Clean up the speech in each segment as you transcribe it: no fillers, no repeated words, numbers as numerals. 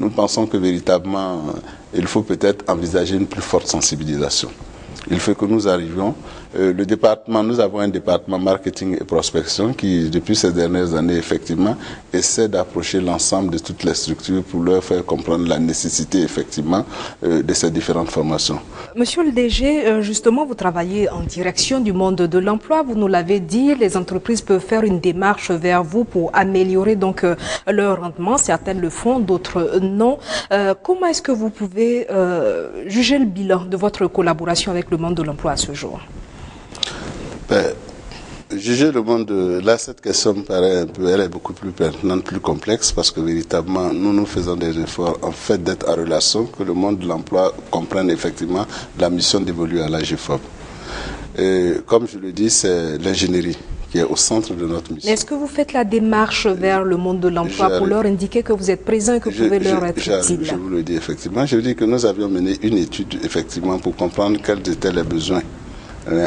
nous pensons que véritablement, il faut peut-être envisager une plus forte sensibilisation. Il faut que nous arrivions. Nous avons un département marketing et prospection qui, depuis ces dernières années, effectivement, essaie d'approcher l'ensemble de toutes les structures pour leur faire comprendre la nécessité, effectivement, de ces différentes formations. Monsieur le DG, justement, vous travaillez en direction du monde de l'emploi. Vous nous l'avez dit, les entreprises peuvent faire une démarche vers vous pour améliorer donc leur rendement. Certaines le font, d'autres non. Comment est-ce que vous pouvez juger le bilan de votre collaboration avec le monde de l'emploi à ce jour? Juger le monde, là cette question me paraît un peu, elle est beaucoup plus pertinente, plus complexe, parce que véritablement nous faisons des efforts en fait d'être en relation, que le monde de l'emploi comprenne effectivement la mission d'évoluer à l'AGFOP. Et comme je le dis, c'est l'ingénierie qui est au centre de notre mission. Est-ce que vous faites la démarche vers le monde de l'emploi pour leur indiquer que vous êtes présent et que vous pouvez leur être utile? Je vous le dis effectivement. Je dis que nous avions mené une étude effectivement pour comprendre quels étaient les besoins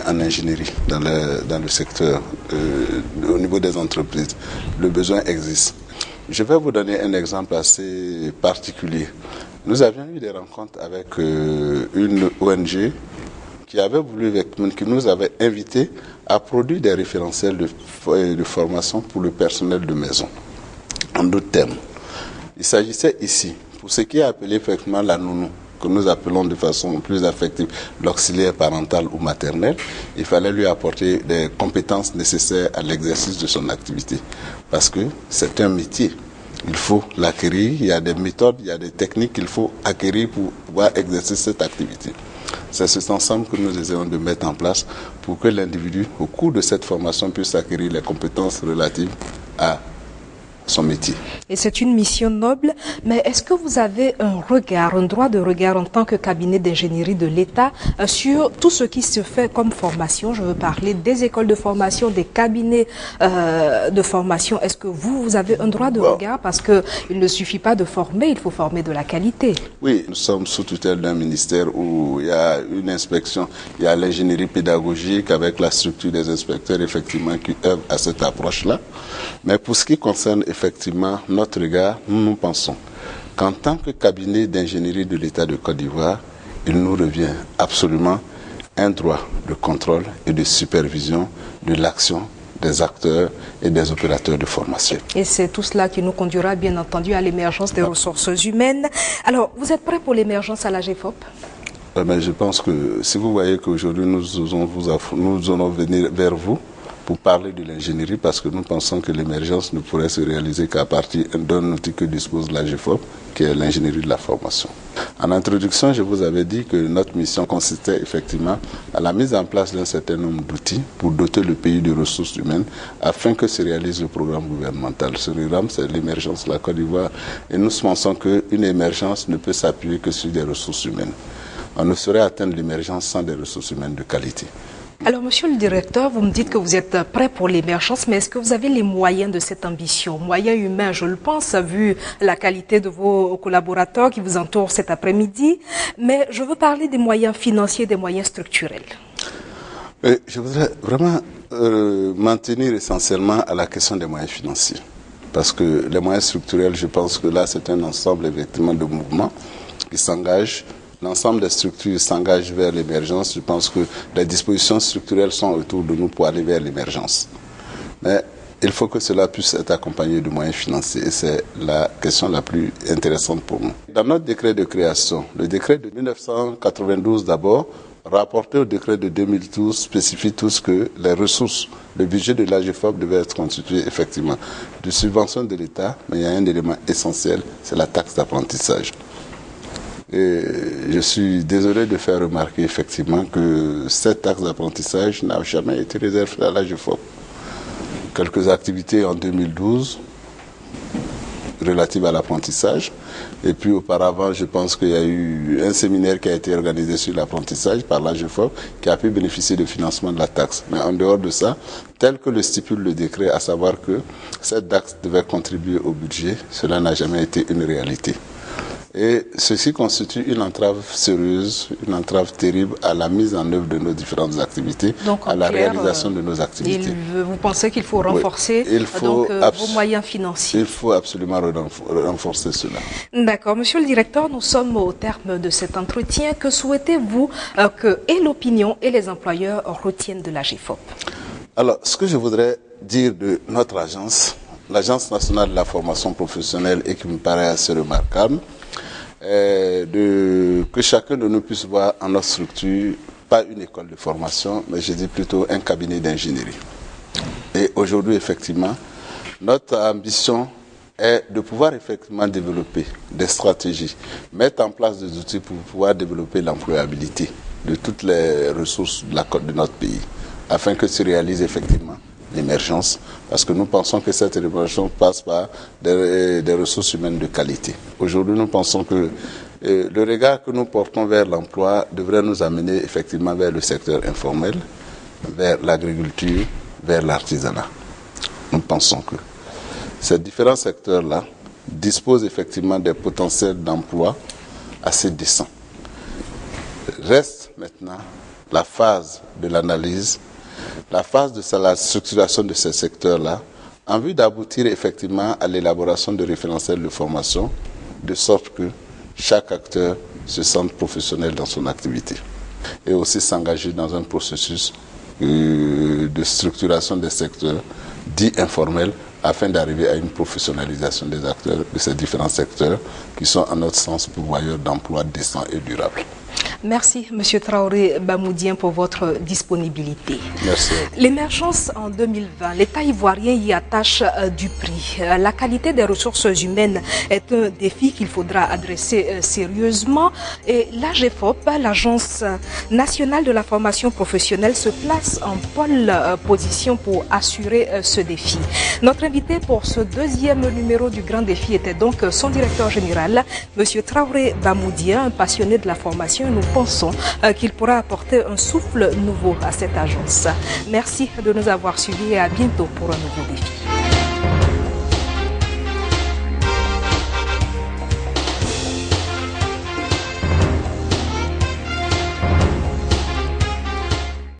en ingénierie dans le secteur, au niveau des entreprises. Le besoin existe. Je vais vous donner un exemple assez particulier. Nous avions eu des rencontres avec une ONG qui nous avait invités à produire des référentiels de formation pour le personnel de maison. En d'autres termes, il s'agissait ici, pour ce qui est appelé effectivement la nounou, que nous appelons de façon plus affective l'auxiliaire parental ou maternel, il fallait lui apporter des compétences nécessaires à l'exercice de son activité. Parce que c'est un métier. Il faut l'acquérir, il y a des méthodes, il y a des techniques qu'il faut acquérir pour pouvoir exercer cette activité. C'est cet ensemble que nous essayons de mettre en place pour que l'individu, au cours de cette formation, puisse acquérir les compétences relatives à son métier. Et c'est une mission noble, mais est-ce que vous avez un droit de regard en tant que cabinet d'ingénierie de l'État sur tout ce qui se fait comme formation? Je veux parler des écoles de formation, des cabinets de formation. Est-ce que vous avez un droit de regard? Parce qu'il ne suffit pas de former, il faut former de la qualité. Oui, nous sommes sous tutelle d'un ministère où il y a une inspection, il y a l'ingénierie pédagogique avec la structure des inspecteurs effectivement qui œuvrent à cette approche-là. Mais pour ce qui concerne effectivement notre regard, nous pensons qu'en tant que cabinet d'ingénierie de l'État de Côte d'Ivoire, il nous revient absolument un droit de contrôle et de supervision de l'action des acteurs et des opérateurs de formation. Et c'est tout cela qui nous conduira bien entendu à l'émergence des ressources humaines. Alors, vous êtes prêts pour l'émergence à l'AGFOP? Mais je pense que si vous voyez qu'aujourd'hui nous allons venir vers vous pour parler de l'ingénierie, parce que nous pensons que l'émergence ne pourrait se réaliser qu'à partir d'un outil que dispose l'AGFOP, qui est l'ingénierie de la formation. En introduction, je vous avais dit que notre mission consistait effectivement à la mise en place d'un certain nombre d'outils pour doter le pays de ressources humaines afin que se réalise le programme gouvernemental. Ce programme, c'est l'émergence de la Côte d'Ivoire et nous pensons qu'une émergence ne peut s'appuyer que sur des ressources humaines. On ne saurait atteindre l'émergence sans des ressources humaines de qualité. Alors, monsieur le directeur, vous me dites que vous êtes prêt pour l'émergence, mais est-ce que vous avez les moyens de cette ambition? Moyens humains, je le pense, vu la qualité de vos collaborateurs qui vous entourent cet après-midi. Mais je veux parler des moyens financiers, des moyens structurels. Je voudrais vraiment m'en tenir essentiellement à la question des moyens financiers. Parce que les moyens structurels, je pense que là, c'est un ensemble effectivement de mouvements qui s'engagent. L'ensemble des structures s'engagent vers l'émergence. Je pense que les dispositions structurelles sont autour de nous pour aller vers l'émergence. Mais il faut que cela puisse être accompagné de moyens financiers. Et c'est la question la plus intéressante pour nous. Dans notre décret de création, le décret de 1992 d'abord, rapporté au décret de 2012, spécifie tous que les ressources, le budget de l'AGFOP devait être constitué effectivement de subventions de l'État, mais il y a un élément essentiel, c'est la taxe d'apprentissage. Et je suis désolé de faire remarquer effectivement que cette taxe d'apprentissage n'a jamais été réservée à l'AGFOP. Quelques activités en 2012 relatives à l'apprentissage. Et puis auparavant, je pense qu'il y a eu un séminaire qui a été organisé sur l'apprentissage par l'AGFOP qui a pu bénéficier du financement de la taxe. Mais en dehors de ça, tel que le stipule le décret, à savoir que cette taxe devait contribuer au budget, cela n'a jamais été une réalité. Et ceci constitue une entrave sérieuse, une entrave terrible à la mise en œuvre de nos différentes activités, donc, à la réalisation de nos activités. Vous pensez qu'il faut renforcer vos moyens financiers? Il faut absolument renforcer cela. D'accord. Monsieur le directeur, nous sommes au terme de cet entretien. Que souhaitez-vous que et l'opinion et les employeurs retiennent de l'AGEFOP? Alors, ce que je voudrais dire de notre agence, l'Agence nationale de la formation professionnelle, et qui me paraît assez remarquable, que chacun de nous puisse voir en notre structure, pas une école de formation, mais je dis plutôt un cabinet d'ingénierie. Et aujourd'hui, effectivement, notre ambition est de pouvoir effectivement développer des stratégies, mettre en place des outils pour pouvoir développer l'employabilité de toutes les ressources de notre pays, afin que se réalise effectivement l'émergence, parce que nous pensons que cette émergence passe par des ressources humaines de qualité. Aujourd'hui, nous pensons que le regard que nous portons vers l'emploi devrait nous amener effectivement vers le secteur informel, vers l'agriculture, vers l'artisanat. Nous pensons que ces différents secteurs-là disposent effectivement des potentiels d'emploi assez décents. Reste maintenant la phase de l'analyse, la phase de la structuration de ces secteurs-là, en vue d'aboutir effectivement à l'élaboration de référentiels de formation, de sorte que chaque acteur se sente professionnel dans son activité et aussi s'engager dans un processus de structuration des secteurs dits informels afin d'arriver à une professionnalisation des acteurs de ces différents secteurs qui sont, à notre sens, pourvoyeurs d'emplois décents et durables. Merci, M. Traoré Bamoudien, pour votre disponibilité. Merci. L'émergence en 2020, l'État ivoirien y attache du prix. La qualité des ressources humaines est un défi qu'il faudra adresser sérieusement. Et l'AGEFOP, l'Agence nationale de la formation professionnelle, se place en pole position pour assurer ce défi. Notre invité pour ce deuxième numéro du Grand Défi était donc son directeur général, M. Traoré Bamoudien, un passionné de la formation. Nous pensons qu'il pourra apporter un souffle nouveau à cette agence. Merci de nous avoir suivis et à bientôt pour un nouveau défi.